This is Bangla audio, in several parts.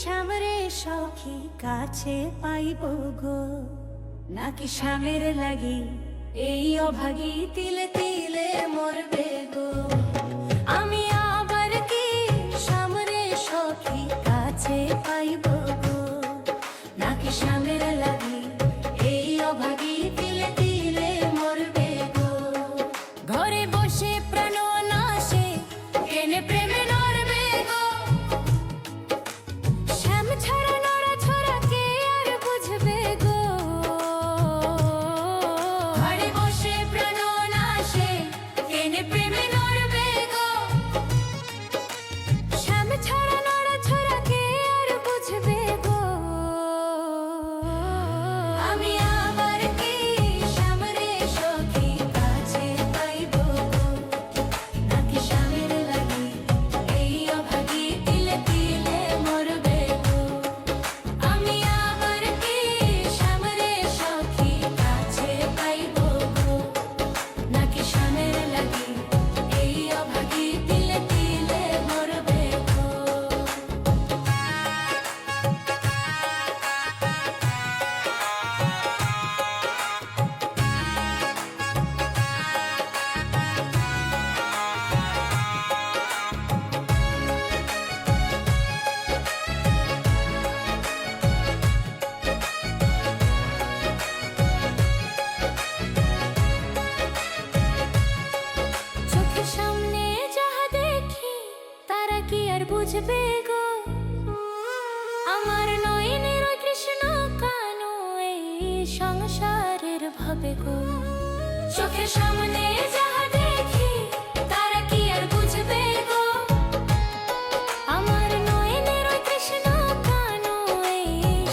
সামরে সখী কাছে পাইব গো, নাকি স্বামীর লাগি এই অভাগী তিলে তিলে মরবে গো। আমি আবার কি সামরে সখী কাছে পাইব গো, নাকি স্বামীর লাগি এই অভাগী তিলে তিলে মরবে গো। ঘরে বসে প্রাণ নাশে কেনে প্রেমে নরবে গো, শ্যাম ছাড়া নড়া ছড়া কে আর বুঝবে গো। ঘরে বসে প্রাণ নাশে কেনে প্রেমে নরবে গো, শ্যাম ছাড়া নড়া ছড়া কে আর বুঝবে গো। আমি আবার কি সামরে সখী কাছে পাইব গো, নাকি স্বামীর লাগি এই অভাগী তিলে তিলে মরবে গো। আমি আবার কি সামরে সখী কাছে পাইব গো, নাকি স্বামীর লাগি এই অভাগী তিলে তিলে মরবে গো। চোখের সামনে যাহা দেখি তারা কি আর বুঝবে গো, আমার নয়নের ওই কৃষ্ণ কানু এই সংসারের ভাবে গো। চোখের সামনে যাহা দেখি তারা কি আর বুঝবে গো, আমার নয়নের ওই কৃষ্ণ কানু এই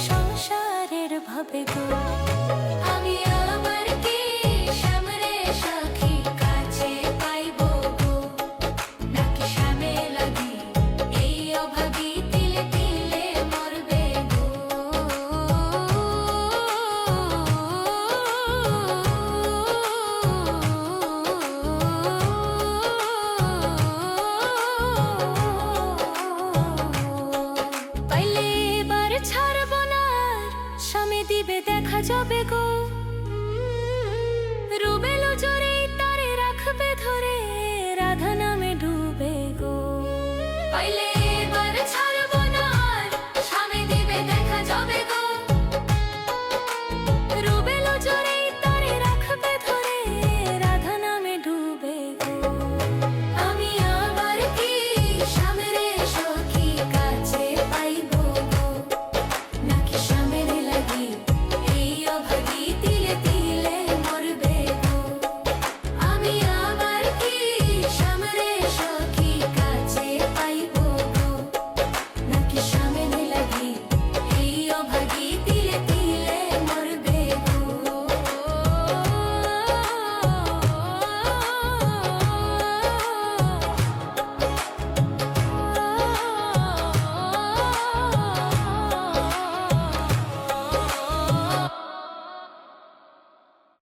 সংসারের ভাবে গো। আমি আবার কি সামরে সখী কাছে পাইব গো, নাকি স্বামী লাগি এই অভাগী তিলে তিলে মরবে গো। পাইলে এবার ছাড়ব না আর, স্বামী দিবে দেখা যাবে গো।